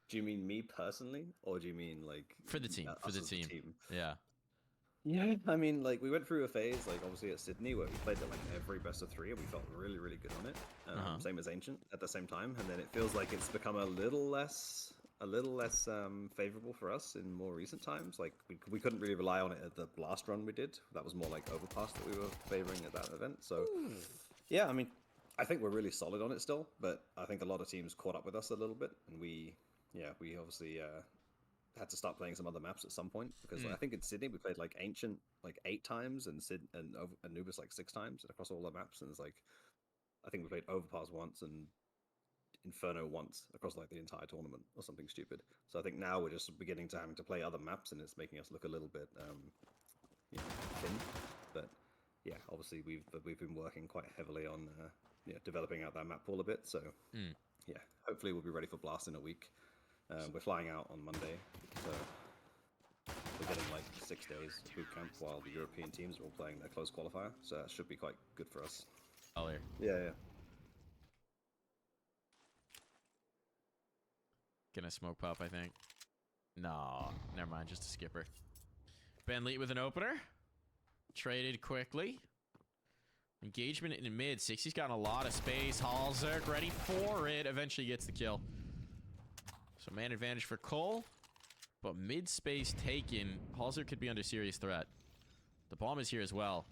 Do you mean me personally, or do you mean like For the team. For us the as a team. team? Yeah. Yeah, I mean, like we went through a phase, like obviously at Sydney, where we played at like every best of three, and we felt really, really good on it. Uh-huh. Same as Ancient at the same time, and then it feels like it's become a little less favorable for us in more recent times. Like we couldn't really rely on it at the last run we did. That was more like Overpass that we were favoring at that event. So yeah, I mean, I think we're really solid on it still, but I think a lot of teams caught up with us a little bit, and we obviously had to start playing some other maps at some point because I think in Sydney we played like Ancient like 8 times and Anubis like 6 times across all the maps, and it's like I think we played Overpass once and Inferno once across like the entire tournament or something stupid. So I think now we're just beginning to having to play other maps, and it's making us look a little bit thin. But yeah, obviously we've been working quite heavily on developing out that map pool a bit. So yeah, hopefully we'll be ready for Blast in a week. We're flying out on Monday, so we're getting like 6 days boot camp while the European teams are all playing their closed qualifier. So that should be quite good for us. All here. Yeah, yeah. Gonna smoke pop, I think. No, never mind. Just a skipper. Ben Leet with an opener. Traded quickly. Engagement in mid. 60's got a lot of space. hallzerk ready for it. Eventually gets the kill. So man advantage for Cole. But mid space taken. hallzerk could be under serious threat. The bomb is here as well.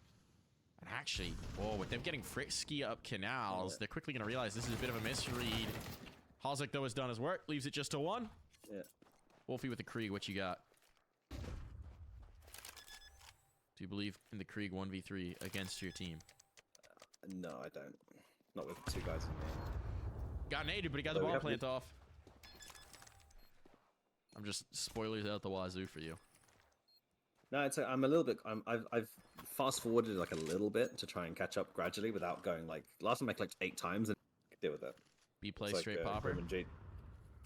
And actually, whoa, with them getting frisky up canals, they're quickly going to realize this is a bit of a misread. hallzerk, though, has done his work. Leaves it just to 1. Yeah. Wolfy with the Krieg, what you got? Do you believe in the Krieg 1v3 against your team? No, I don't. Not with 2 guys in there. Got naded, but he got the bomb plant off. I'm just spoilers out the wazoo for you. No, I'm a little bit. I've fast forwarded like a little bit to try and catch up gradually without going like last time I clicked 8 times and I could deal with it. B play It's straight like, popper.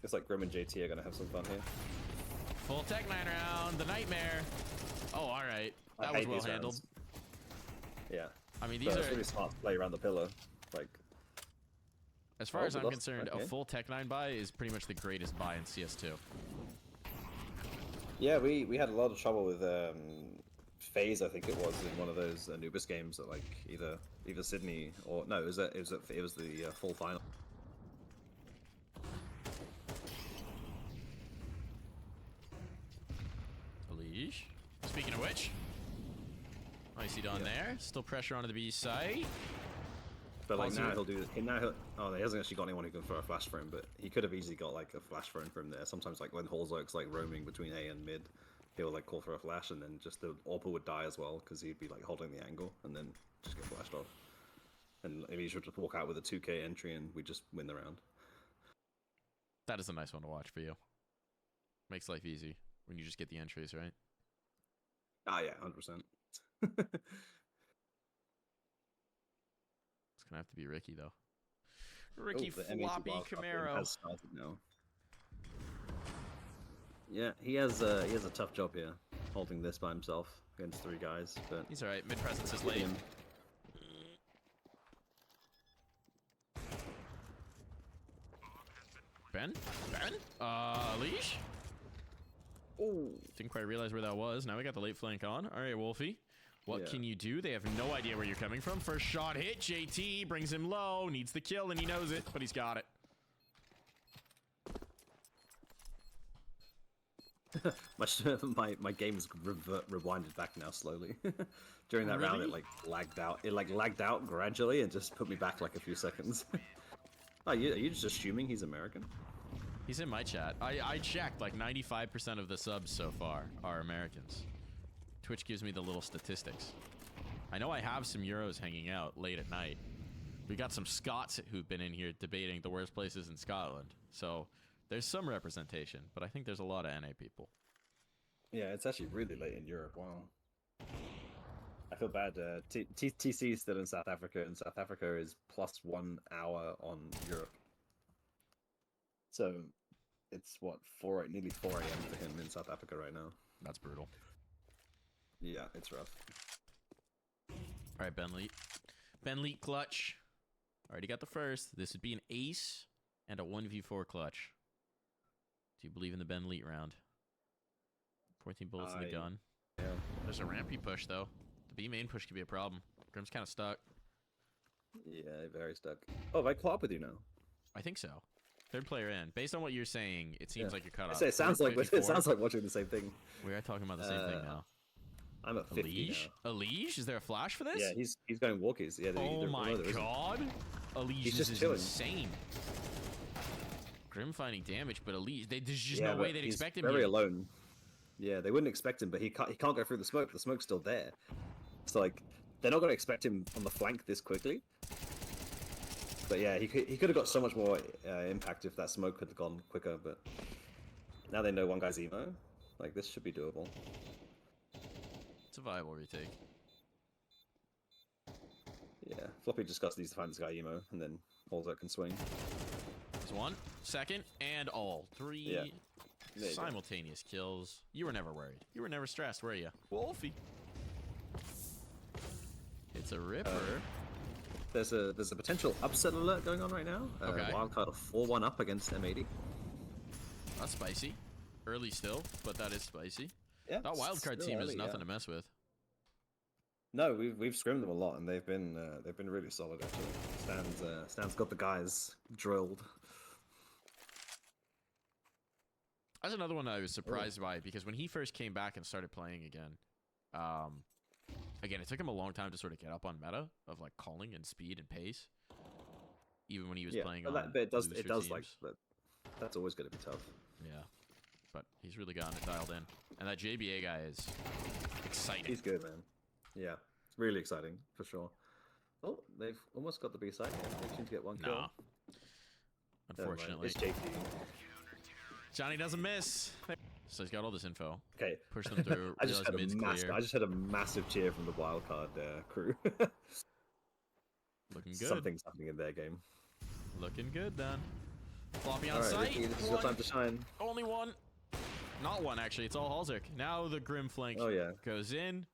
It's like Grim and JT are gonna have some fun here. Full tech 9 round, the nightmare. Oh, all right, that was well handled. Yeah, I mean these are really smart to play around the pillar. Like, as far as I'm concerned, a full tech 9 buy is pretty much the greatest buy in CS2. Yeah, we had a lot of trouble with FaZe, I think it was, in one of those Anubis games at like either Sydney or no, it was the full final. elige. Speaking of which, nicely done there. Still pressure onto the B side. But like now he hasn't actually got anyone who can throw a flash for him, but he could have easily got like a flash thrown from there. Sometimes like when hallzerk's like roaming between A and mid, he'll like call for a flash, and then just the AWPer would die as well because he'd be like holding the angle and then just get flashed off. And if he should just walk out with a 2K entry and we just win the round. That is a nice one to watch for you. Makes life easy when you just get the entries, right? Ah, yeah, 100%. It's gonna have to be Ricky though. Ricky Floppy Camaro has started now. Yeah, he has a tough job here, holding this by himself against 3 guys. But he's all right. Mid presence is late. Ben? Elige? Oh, didn't quite realize where that was. Now we got the late flank on. All right, Wolfy. What can you do? They have no idea where you're coming from. First shot hit. JT brings him low. Needs the kill, and he knows it, but he's got it. my game is rewinded back now slowly. During that round, it like lagged out. It like lagged out gradually and just put me back like a few seconds. Oh, are you just assuming he's American? He's in my chat. I checked. Like 95% of the subs so far are Americans. Twitch gives me the little statistics. I know I have some Euros hanging out late at night. We got some Scots who've been in here debating the worst places in Scotland. So there's some representation, but I think there's a lot of NA people. Yeah, it's actually really late in Europe. Wow. I feel bad. TC is still in South Africa, and South Africa is +1 hour on Europe. So it's what, nearly 4 a.m. for him in South Africa right now. That's brutal. Yeah, it's rough. All right, Ben Leet. Ben Leet clutch. Already got the first. This would be an ace and a 1v4 clutch. Do you believe in the Ben Leet round? 14 bullets in the gun. Yeah. There's a rampy push, though. The B main push could be a problem. Grim's kind of stuck. Yeah, very stuck. Oh, have I caught up with you now? I think so. Third player in. Based on what you're saying, it seems like you're cut off. It sounds like watching the same thing. We are talking about the same thing now. I'm at 50 Elige? now. Elige? Is there a flash for this? Yeah, he's going walkies. Yeah. Oh my god. Elige He's just is chilling. insane. Grim finding damage, but Elige, there's just no way they'd expect him. He's very alone. Yeah, they wouldn't expect him, but he can't go through the smoke. The smoke's still there. So like, they're not going to expect him on the flank this quickly. But yeah, he could have got so much more impact if that smoke had gone quicker. But now they know one guy's emo. Like, this should be doable. It's a viable retake. Yeah, Floppy just needs to find this guy emo, and then hallzerk can swing. There's one, second, and all. Three simultaneous kills. You were never worried. You were never stressed, were you? Wolfy. It's a ripper. There's a potential upset alert going on right now. Okay. Wildcard of 4-1 up against M80. That's spicy. Early still, but that is spicy. Yeah, that wildcard team is nothing to mess with. No, we've scrimmed them a lot, and they've been really solid actually. Stan's got the guys drilled. That's another one I was surprised by, because when he first came back and started playing again, again, it took him a long time to sort of get up on meta of like calling and speed and pace. Even when he was playing on but it does teams. like that's always going to be tough. Yeah, but he's really gotten it dialed in, and that JBA guy is exciting. He's good, man. Yeah, it's really exciting for sure. Oh, they've almost got the B side. They seem to get one kill. Nah. Unfortunately, it's JP. Johnny doesn't miss. So he's got all this info. Okay. Push them through. I just had a massive cheer from the wildcard crew. Looking good. Something's happening in their game. Looking good then. Floppy on All right, site. Ricky, this is your time to shine. Only one. Not one, actually. It's all hallzerk. Now the Grim flank goes in.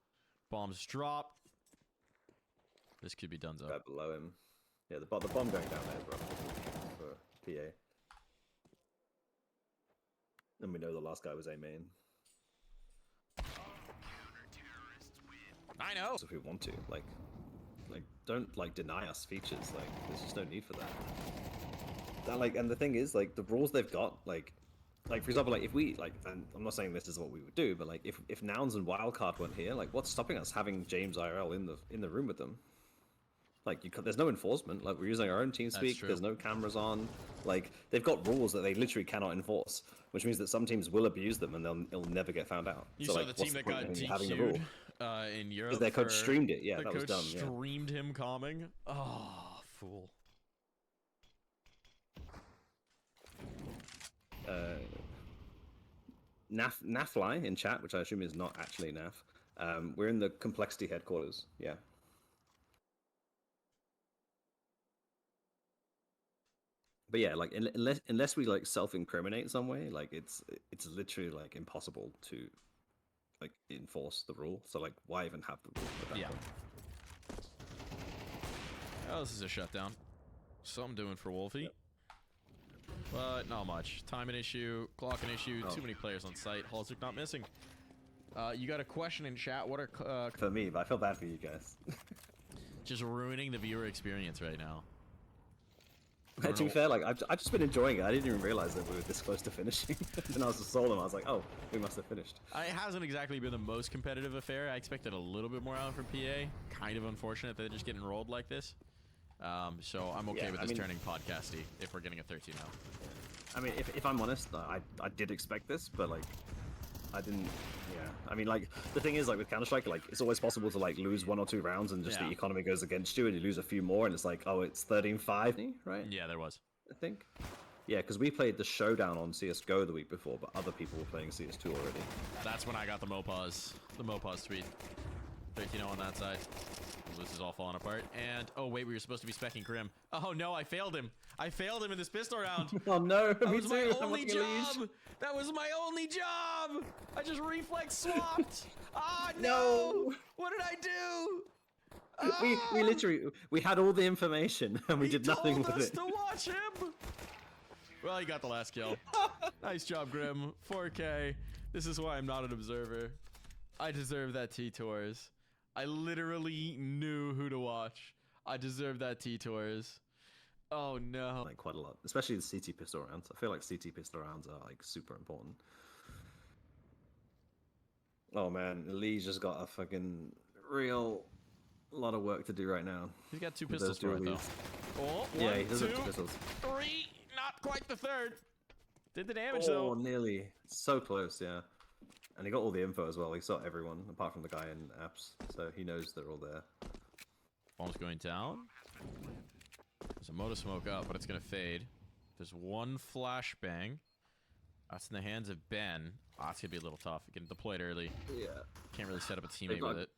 Bombs drop. This could be donezo. Right below him. Yeah, the bomb going down there, bro. For PA. And we know the last guy was A main. I know. So if we want to, like, don't deny us features. Like, there's just no need for that. And the thing is, like, the rules they've got, like for example, like if we and I'm not saying this is what we would do, but like if Nouns and Wildcard weren't here, like what's stopping us having James IRL in the room with them? Like there's no enforcement. Like we're using our own TeamSpeak. There's no cameras on. Like they've got rules that they literally cannot enforce, which means that some teams will abuse them and it'll never get found out. You so, saw like, the team that got DQ'd in Europe. Because their coach streamed it. Yeah, the that was coach dumb. streamed him calming. Oh, fool. Nafly in chat, which I assume is not actually Naf. We're in the complexity headquarters. Yeah. But yeah, like unless we like self-incriminate some way, like it's literally like impossible to like enforce the rule. So like, why even have the rule? Yeah. Oh, this is a shutdown. Something doing for Wolfy. Yep. But not much. Time an issue, clock an issue, too many players on site. hallzerk not missing. You got a question in chat. What are for me, but I feel bad for you guys. Just ruining the viewer experience right now. To be fair, like I've just been enjoying it. I didn't even realize that we were this close to finishing. And I was just saw them. I was like, oh, we must have finished. It hasn't exactly been the most competitive affair. I expected a little bit more out from PA. Kind of unfortunate that they're just getting rolled like this. So I'm okay with this turning podcasty if we're getting a 13-0. I mean, if I'm honest, I did expect this, but like I didn't. Yeah, I mean, like the thing is, like with Counter-Strike, like it's always possible to like lose 1 or 2 rounds and just the economy goes against you, and you lose a few more, and it's like, oh, it's 13-5, right? Yeah, there was. I think. Yeah, because we played the showdown on CS:GO the week before, but other people were playing CS2 already. That's when I got the Mopaz tweet. 13-0 on that side. This is all falling apart. And oh wait, we were supposed to be specking Grim. Oh no, I failed him. I failed him in this pistol round. Oh no, that was my only job. That was my only job. I just reflex swapped. Ah no! What did I do? We literally had all the information and we did nothing with it. He told us to watch him. Well, he got the last kill. Nice job, Grim. 4K. This is why I'm not an observer. I deserve that T-Tours. I literally knew who to watch. I deserve that T-Tours. Oh no. Like quite a lot, especially the CT pistol rounds. I feel like CT pistol rounds are like super important. Oh man, Elige has got a fucking real lot of work to do right now. He's got 2 With pistols those for it though. dualies. Oh, Yeah, one, he does have 2 2, pistols. 3. Not quite the third. Did the damage Oh, though. nearly. So close, yeah. And he got all the info as well. He saw everyone apart from the guy in apps, so he knows they're all there. Bomb's going down. There's a motor smoke up, but it's gonna fade. There's one flashbang. That's in the hands of Ben. Ah, it's gonna be a little tough. You can deploy it early. Yeah. Can't really set up a teammate with it.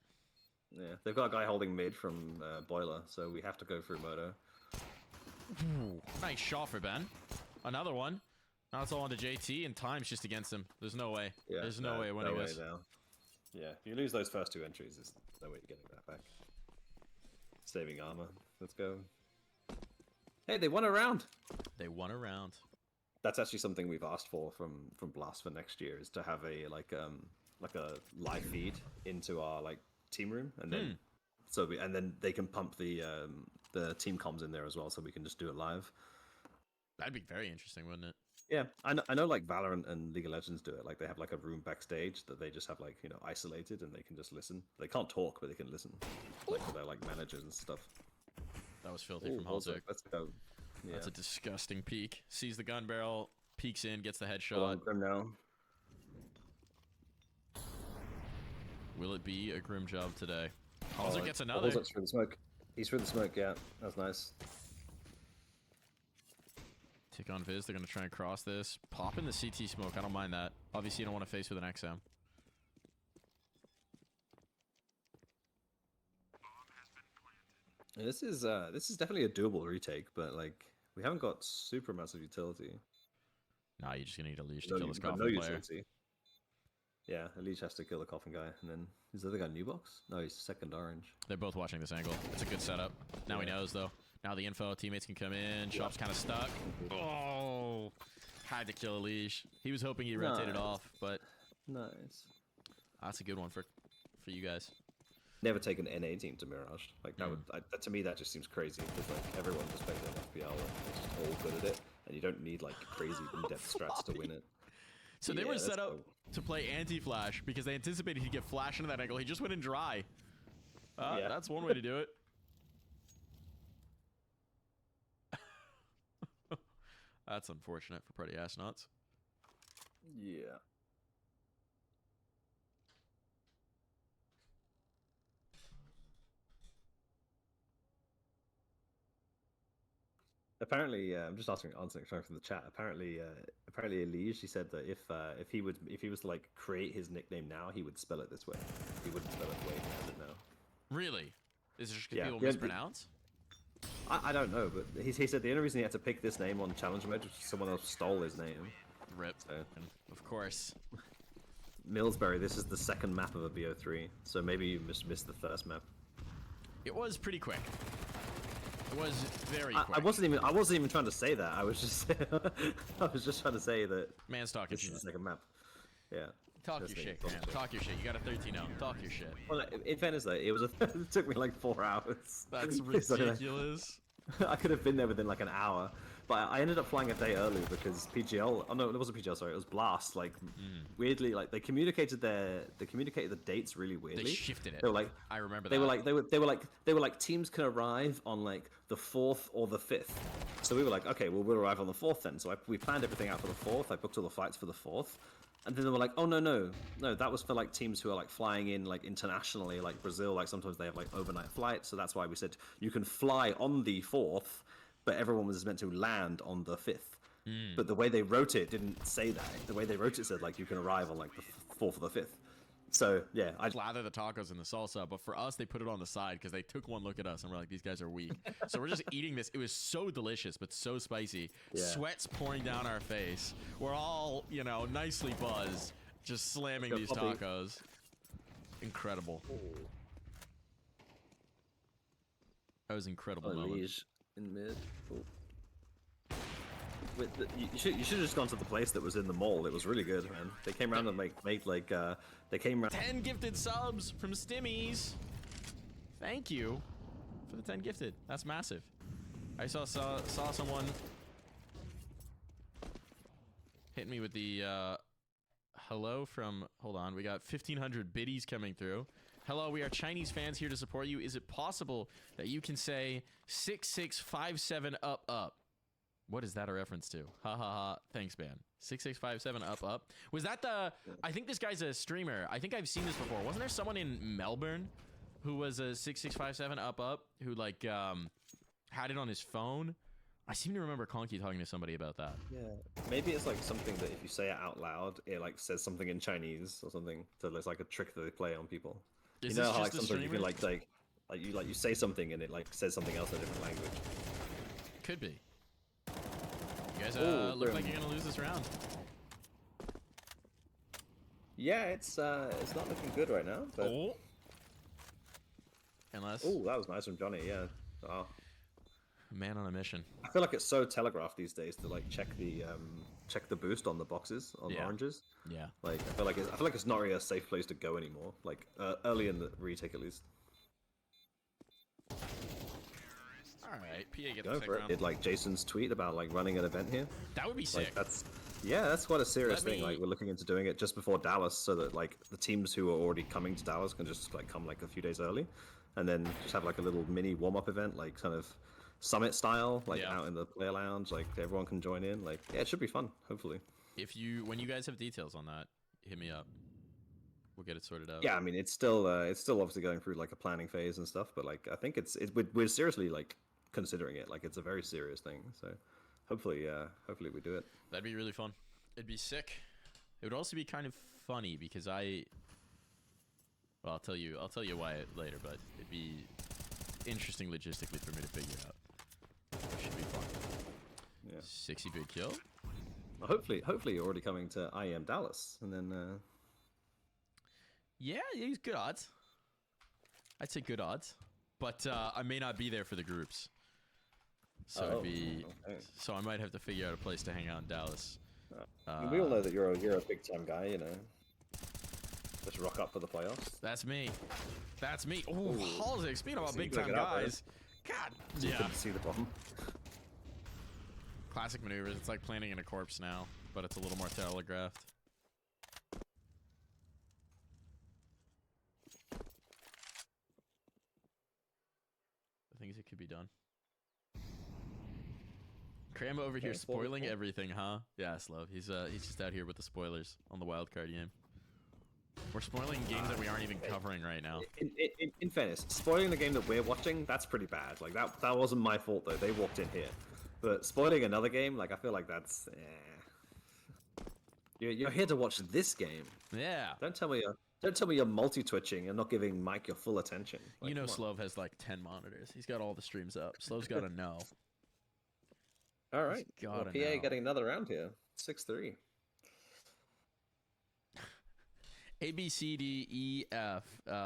Yeah, they've got a guy holding mid from Boiler, so we have to go through Moto. Ooh, nice shot for Ben. Another one. Now it's all onto JT, and time's just against him. There's no way. Yeah, There's no way winning this. Now. Yeah, if you lose those first 2 entries, there's no way you're getting that back. Saving armor. Let's go. Hey, they won a round! They won a round. That's actually something we've asked for from Blast for next year, is to have a like a live feed into our like team room, and then and then they can pump the team comms in there as well, so we can just do it live. That'd be very interesting, wouldn't it? Yeah, I know like Valorant and League of Legends do it. Like they have like a room backstage that they just have like, you know, isolated, and they can just listen. They can't talk, but they can listen. Like for their like managers and stuff. That was filthy from hallzerk. Let's go. Yeah. That's a disgusting peek. Sees the gun barrel, peeks in, gets the headshot. Hold on, Grim now. Will it be a grim job today? hallzerk gets another. hallzerk's through the smoke. He's through the smoke, yeah. That's nice. Tick on Viz, they're going to try and cross this. Pop in the CT smoke, I don't mind that. Obviously, you don't want to face with an XM. This is definitely a doable retake, but like we haven't got super massive utility. Nah, you're just going to need a leash to kill this coffin no player. utility. Yeah, Elige has to kill the coffin guy, and then is the other guy new box? No, he's second orange. They're both watching this angle. It's a good setup. Now he knows, though. Now the info, teammates can come in. Shop's kind of stuck. Oh, had to kill Elige. He was hoping he rotated off, but nice. That's a good one for you guys. Never take an NA team to Mirage. Like that would to me that just seems crazy, because like everyone just plays an FPL and it's just all good at it, and you don't need like crazy in-depth strats to win it. So they were set up to play anti-flash because they anticipated he'd get flash into that angle. He just went in dry. That's one way to do it. That's unfortunate for Pretty Astronauts. Yeah. Apparently, I'm just answering from the chat. Apparently, Elige, he said that if he was to like create his nickname now, he would spell it this way. He wouldn't spell it the way he has it now. Really? Is it just because people mispronounce? I don't know, but he said the only reason he had to pick this name on Challenge Mode was someone else stole his name. Rip. So. Of course. Millsbury, this is the second map of a BO3, so maybe you missed the first map. It was pretty quick. It was very quick. I wasn't even trying to say that. I was just trying to say that man's talking this shit. is the second map. Yeah. Talk your shit, man. Talk your shit. You got a 13-0. Talk your shit. Well, in fairness though, it took me like 4 hours. That's ridiculous. I could have been there within like an hour, but I ended up flying a day early because PGL. Oh no, it wasn't PGL. Sorry, it was Blast. Like weirdly, like they communicated the dates really weirdly. They shifted it. They were like, I remember they that. They were like teams can arrive on like the 4th or the 5th. So we were like, okay, well we'll arrive on the 4th then. So we planned everything out for the 4th. I booked all the flights for the 4th. And then they were like, oh, no, that was for, like, teams who are, like, flying in, like, internationally, like Brazil. Like, sometimes they have, like, overnight flights. So that's why we said you can fly on the 4th, but everyone was meant to land on the 5th. But the way they wrote it didn't say that. The way they wrote it said, like, you can arrive on, like, the 4th or the 5th. So, yeah. I lather the tacos in the salsa, but for us, they put it on the side because they took one look at us and we're like, these guys are weak. So we're just eating this. It was so delicious, but so spicy. Yeah. Sweat's pouring down our face. We're all, you know, nicely buzzed, just slamming these tacos. Incredible. That was incredible. Elige in mid. You should have just gone to the place that was in the mall. It was really good, man. They came around and made like they came around. 10 gifted subs from Stimmies. Thank you for the 10 gifted. That's massive. I saw someone hit me with the hello from, hold on, we got 1,500 biddies coming through. Hello, we are Chinese fans here to support you. Is it possible that you can say 6657 up up? What is that a reference to? Ha ha ha. Thanks, man. 6657 up up. Was that the... I think this guy's a streamer. I think I've seen this before. Wasn't there someone in Melbourne who was a 6657 up up who like had it on his phone? I seem to remember Conky talking to somebody about that. Yeah, maybe it's like something that if you say it out loud, it like says something in Chinese or something. So there's like a trick that they play on people. Is you know this how just like a sometimes you can streamer? like you say something and it like says something else in a different language. Could be. You guys Ooh, look like grim. you're gonna lose this round. Yeah, it's not looking good right now. But Unless that was nice from Johnny. Yeah. Oh. man on a mission. I feel like it's so telegraphed these days to like check the boost on the boxes on Yeah. oranges. Yeah. Like I feel like it's not really a safe place to go anymore. Like early in the retake at least. All right, PA get the Go second for it. round. Did like Jason's tweet about like running an event here? That would be sick. Like that's quite a serious Let thing. me- Like we're looking into doing it just before Dallas, so that like the teams who are already coming to Dallas can just like come like a few days early, and then just have like a little mini warm up event, like kind of summit style, like Yeah. out in the player lounge. Like everyone can join in. Like yeah, it should be fun. Hopefully. When you guys have details on that, hit me up. We'll get it sorted out. Yeah, I mean it's still obviously going through like a planning phase and stuff, but like I think we're seriously like considering it. Like it's a very serious thing. So hopefully we do it. That'd be really fun. It'd be sick. It would also be kind of funny because well, I'll tell you why later, but it'd be interesting logistically for me to figure out. It should be fun. Yeah. 60 big kill. Well, hopefully you're already coming to IEM Dallas, and then Yeah, he's good odds. I'd say good odds, but I may not be there for the groups. So it'd be okay. so I might have to figure out a place to hang out in Dallas. I mean, we all know that you're a big time guy, you know. Just rock up for the playoffs. That's me. That's me. Oh, hallzerk. Speaking about See, big look time it up, guys. God. You Yeah. couldn't see the problem. Classic maneuvers. It's like planning in a corpse now, but it's a little more telegraphed. The things that could be done. Cram over here Okay, spoiler spoiling point. everything, huh? Yeah, Slove. He's just out here with the spoilers on the wildcard game. We're spoiling games that we aren't even covering right now. In fairness, spoiling the game that we're watching, that's pretty bad. Like that wasn't my fault though. They walked in here. But spoiling another game, like I feel like that's You're here to watch this game. Yeah. Don't tell me you're multi-twitching and not giving Mike your full attention. Like, You know come on. Slove has like 10 monitors. He's got all the streams up. Slove's got to know. All right. Well, gotta PA know. getting another round here. 6-3. A, B, C, D, E, F.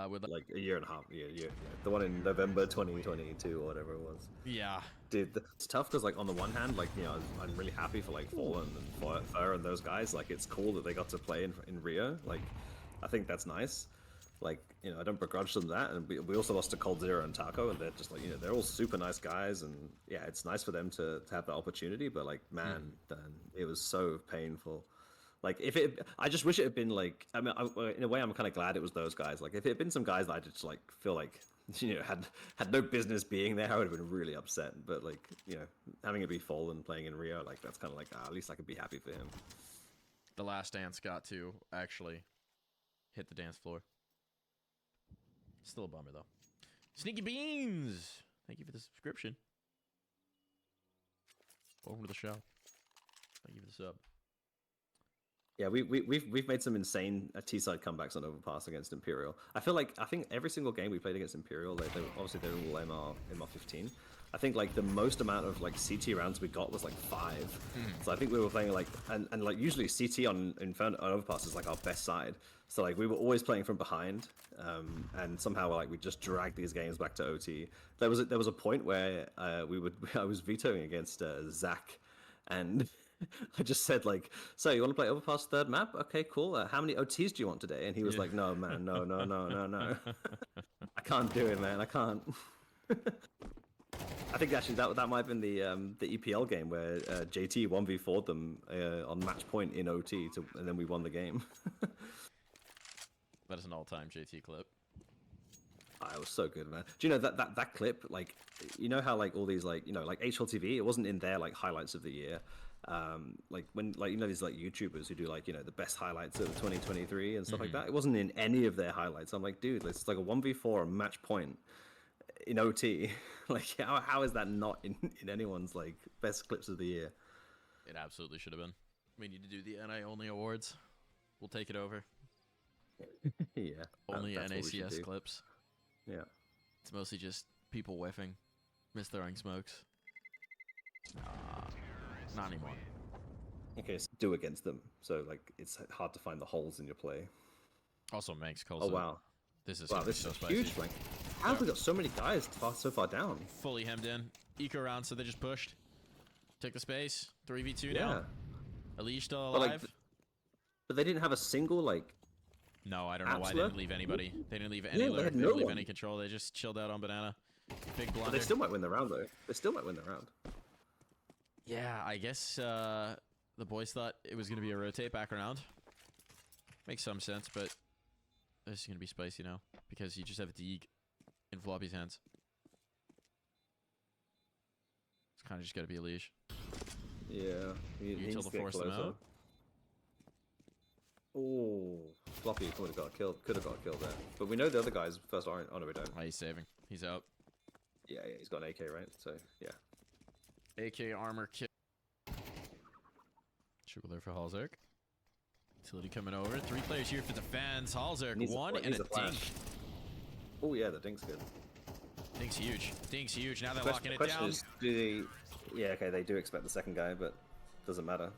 With Like a year and a half. Yeah. The one in November 2022 or whatever it was. yeah. Dude, it's tough because, like, on the one hand, like, you know, I'm really happy for, like, Fallen and Fur and those guys. Like, it's cool that they got to play in Rio. Like, I think that's nice. Like, you know, I don't begrudge them that. And we also lost to Cold Zero and Taco, and they're just, like, you know, they're all super nice guys. And, yeah, it's nice for them to have that opportunity. But, like, man, Dan, it was so painful. Like, I just wish it had been, like, I mean, in a way, I'm kind of glad it was those guys. Like, if it had been some guys that I just, like, feel like, you know, had no business being there, I would have been really upset. But, like, you know, having it be Fallen playing in Rio, like, that's kind of like, at least I could be happy for him. The last dance got to actually hit the dance floor. Still a bummer, though. Sneaky Beans! Thank you for the subscription. Welcome to the show. Thank you for the sub. Yeah, we've made some insane T-side comebacks on Overpass against Imperial. I think every single game we played against Imperial, like obviously they're all MR15. I think like the most amount of like CT rounds we got was like 5. So I think we were playing like and like usually CT on Overpass is like our best side. So like we were always playing from behind, and somehow like we just dragged these games back to OT. There was a point where I was vetoing against Zach. And I just said like, so you want to play Overpass third map? Okay, cool. How many OTs do you want today? And he was Yeah. like, no, man, no, no, no, no, no. I can't do it, man. I can't. I think actually that might have been the EPL game where JT 1v4'd them on match point in OT, and then we won the game. That is an all-time JT clip. It was so good, man. Do you know that clip? Like, you know how like all these like like HLTV, it wasn't in their like highlights of the year. Like when like these like YouTubers who do like the best highlights of 2023 and stuff like that. It wasn't in any of their highlights. I'm like, dude, it's like a 1v4 match point in OT. Like, how is that not in anyone's like best clips of the year? It absolutely should have been. We need to do the NA only awards. We'll take it over. Yeah. Only that's what we should NACS do. clips. Yeah. It's mostly just people whiffing, misthrowing smokes. Not anymore. Okay, so do against them. So like it's hard to find the holes in your play. Also, Manx calls Oh it. wow. This is Wow, gonna be this so is spicy. huge flank. How have we got so many guys so far down? Fully hemmed in. Eco round, so they just pushed. Took the space. 3v2 Yeah. now. Elige still But, alive. like, but they didn't have a single like. No, I don't know why they Absolute? didn't leave anybody. They didn't leave any Yeah, they lure. had They no didn't leave one. any control. They just chilled out on banana. Big But blunder. they still might win the round though. They still might win the round. Yeah, I guess the boys thought it was going to be a rotate back around. Makes some sense, but this is going to be spicy now because you just have Deeg in Floppy's hands. It's kind of just got to be a leash. Yeah. He You needs till to the get force them closer. out. Oh, Floppy could have got killed. Could have got killed there. But we know the other guys first aren't. Oh no, we don't. Oh, he's saving. He's out. Yeah, he's got an AK, right? So yeah. AK armor kit. Triple there for hallzerk. Utility coming over. 3 players here for defense. hallzerk, Needs a 1 flash, and needs a a flash. dink. Oh yeah, the dink's good. Dink's huge. Dink's huge. Now they're The locking it question down. is, do they? Yeah, okay, they do expect the second guy, but doesn't matter.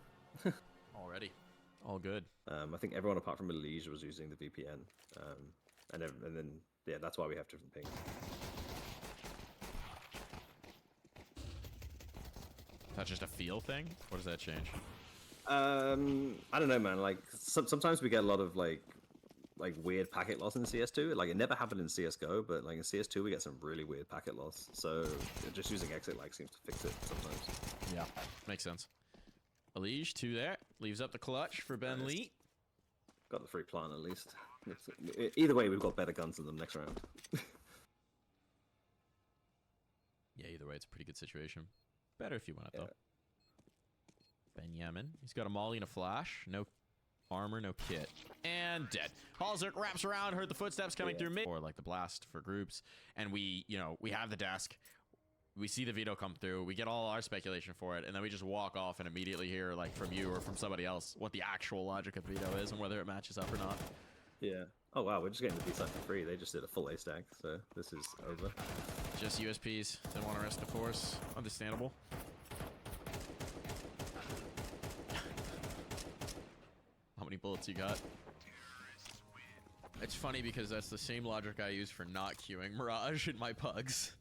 Already. All good. I think everyone apart from Elige was using the VPN, and then yeah, that's why we have different pings. That's just a feel thing? What does that change? I don't know, man. Like sometimes we get a lot of like weird packet loss in CS2. Like it never happened in CS:GO, but like in CS2 we get some really weird packet loss. So just using exit like seems to fix it sometimes. Yeah. Makes sense. Elige, 2 there. Leaves up the clutch for Ben Nice. Lee. Got the free plant at least. Either way, we've got better guns than them next round. Yeah, either way, it's a pretty good situation. Better if you want it, though. Benjamin. He's got a molly and a flash. No armor, no kit. And dead. hallzerk wraps around, heard the footsteps coming through mid. Or like the blast for groups. And we, we have the desk. We see the veto come through. We get all our speculation for it. And then we just walk off and immediately hear, like, from you or from somebody else what the actual logic of veto is and whether it matches up or not. Yeah. Oh wow, we're just getting the B side for free. They just did a full A stack, so this is over. Just USPs. Didn't want to risk the force. Understandable. How many bullets you got? It's funny because that's the same logic I use for not queuing Mirage in my pugs.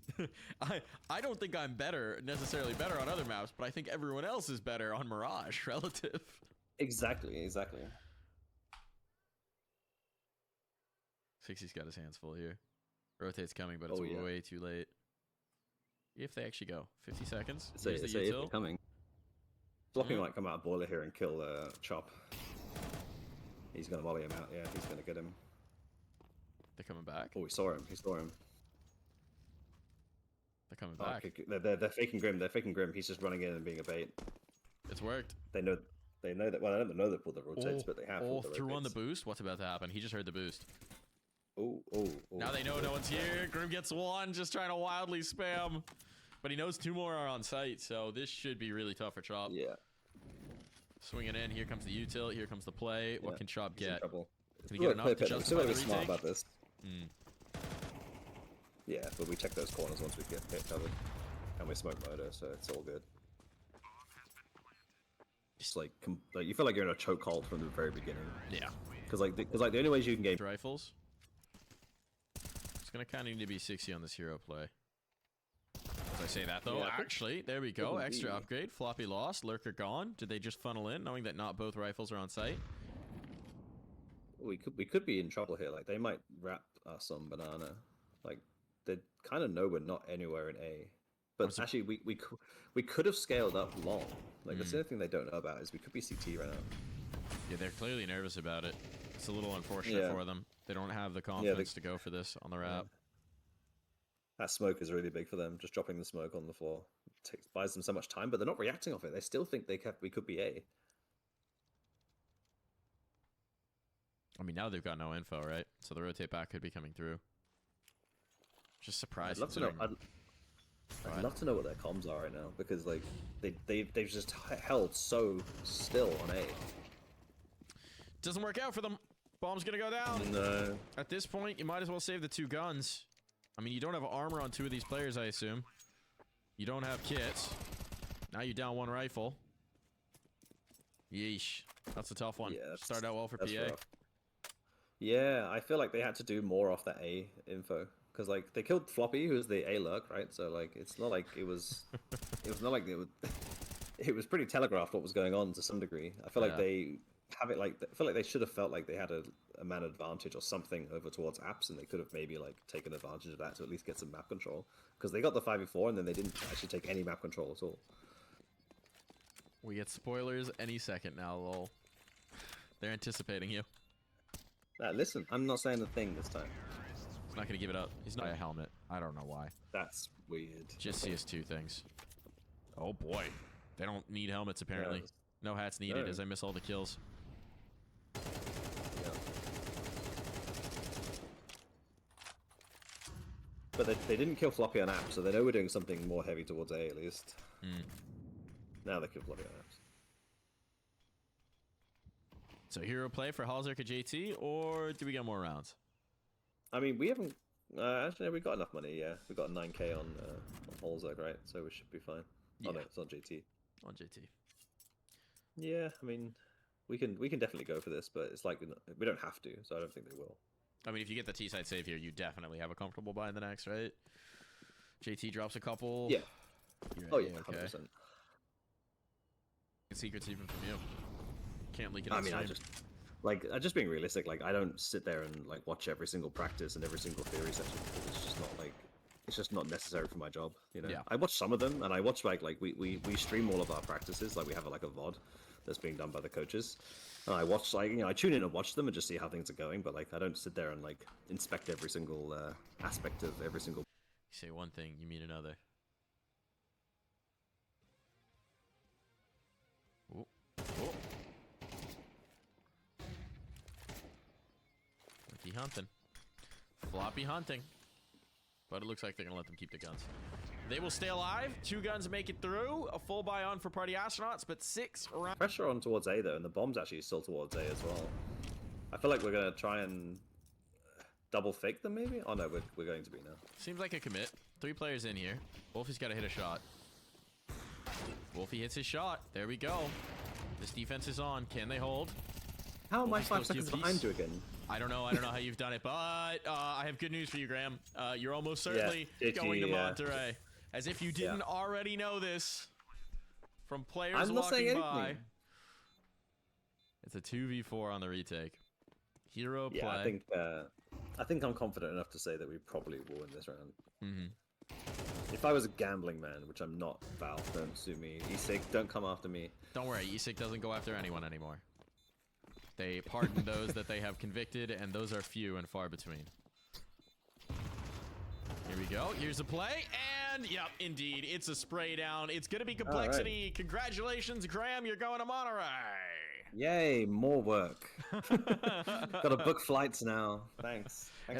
I don't think I'm necessarily better on other maps, but I think everyone else is better on Mirage relative. Exactly. 60's got his hands full here. Rotate's coming, but it's Oh, yeah. way too late. If they actually go. 50 seconds. So, Use the so if util. they're coming. Floppy might come out of boiler here and kill Chop. He's gonna volley him out. Yeah, he's gonna get him. They're coming back. Oh, he saw him. He saw him. They're coming Oh, back. okay, they're faking Grim. They're faking Grim. He's just running in and being a bait. It's worked. They know that. Well, I don't know they pulled the rotates, but they have. Oh, pulled the threw on the rotates. boost. What's about to happen? He just heard the boost. Oh. Now they know no one's here. Grim gets 1, just trying to wildly spam. But he knows 2 more are on site, so this should be really tough for Chop. Yeah. Swinging in. Here comes the util. Here comes the play. What can Chop He's in get? trouble. Can he get enough to We're justify the smart retake? about this. Mm. Yeah, but we check those corners once we get pit covered, and we smoke murder, so it's all good. Just like you feel like you're in a chokehold from the very beginning. Yeah. Because the only ways you can game. Rifles. It's gonna kind of need to be 60 on this hero play. As I say that though, Yeah, I think- actually, there we go. Couldn't Extra be. upgrade. Floppy lost. Lurker gone. Did they just funnel in, knowing that not both rifles are on site? We could be in trouble here. Like they might wrap us on banana. Like they kind of know we're not anywhere in A. But What's the- actually, we could have scaled up long. Like that's the only thing they don't know about is we could be CT right now. Yeah, they're clearly nervous about it. It's a little unfortunate Yeah. for them. They don't have the confidence to go for this on the wrap. That smoke is really big for them. Just dropping the smoke on the floor buys them so much time, but they're not reacting off it. They still think we could be A. I mean, now they've got no info, right? So the rotate back could be coming through. Just surprised. I'd love to know. considering- I'd love to know what their comms are right now because like they've just held so still on A. Doesn't work out for them. Bomb's gonna go down. No. At this point, you might as well save the 2 guns. I mean, you don't have armor on 2 of these players, I assume. You don't have kits. Now you down 1 rifle. Yeesh. That's a tough one. Yeah, Started out well for that's PA. rough. Yeah, I feel like they had to do more off that A info because like they killed Floppy, who's the A lurk, right? So like it's not like it was, it was not like it was, it was pretty telegraphed what was going on to some degree. I feel like Yeah. they have it like I feel like they should have felt like they had a man advantage or something over towards apps, and they could have maybe like taken advantage of that to at least get some map control because they got the 5v4 and then they didn't actually take any map control at all. We get spoilers any second now, lol. They're anticipating you. Listen, I'm not saying a thing this time. He's not gonna give it up. He's not a helmet. I don't know why. That's weird. Just CS2 things. Oh boy. They don't need helmets apparently. Yeah. No hats needed No. as I miss all the kills. Yeah. But they didn't kill Floppy on app, so they know we're doing something more heavy towards A at least. Now they kill Floppy on apps. So hero play for hallzerk at JT, or do we get more rounds? I mean, we haven't. Actually, we got enough money. Yeah, we got 9k on hallzerk, right? So we should be fine. Yeah. Oh no, it's on JT. On JT. Yeah, I mean, we can definitely go for this, but it's like we don't have to, so I don't think they will. I mean, if you get the T-side save here, you definitely have a comfortable buy in the next, right? JT drops a couple. Yeah. You're Oh yeah, okay. 100%. Secrets even from you. Can't leak it. I on mean, stream. I just being realistic. Like, I don't sit there and like watch every single practice and every single theory session because it's just not like it's just not necessary for my job. You know, Yeah. I watch some of them, and I watch like we stream all of our practices. Like we have like a VOD that's being done by the coaches, and I watch I tune in and watch them and just see how things are going. But like I don't sit there and like inspect every single aspect of every single. You say one thing, you mean another. Ooh. Ooh. Wiki hunting. Floppy hunting. But it looks like they're going to let them keep the guns. They will stay alive. 2 guns make it through. A full buy on for Party Astronauts, but 6 rounds. Pressure on towards A though, and the bomb's actually still towards A as well. I feel like we're gonna try and double fake them maybe. Oh no, we're going to be now. Seems like a commit. 3 players in here. Wolfy's got to hit a shot. Wolfy hits his shot. There we go. This defense is on. Can they hold? How am I Wolfy's 5 close to seconds your behind piece. you again? I don't know how you've done it, but I have good news for you, Graham. You're almost certainly JT, going to yeah. Monterey. As if you didn't already know this from players I'm not saying walking by. anything. It's a 2v4 on the retake. Hero play. Yeah, I think I'm confident enough to say that we probably will win this round. Mm-hmm. If I was a gambling man, which I'm not, Valve, don't sue me. Esig, don't come after me. Don't worry, ESIC doesn't go after anyone anymore. They pardon those that they have convicted, and those are few and far between. Here we go. Here's a play, and yep, indeed, it's a spray down. It's gonna be complexity. Right. Congratulations, Graham. You're going to Monterey. Yay, more work. Got to book flights now. Thanks. At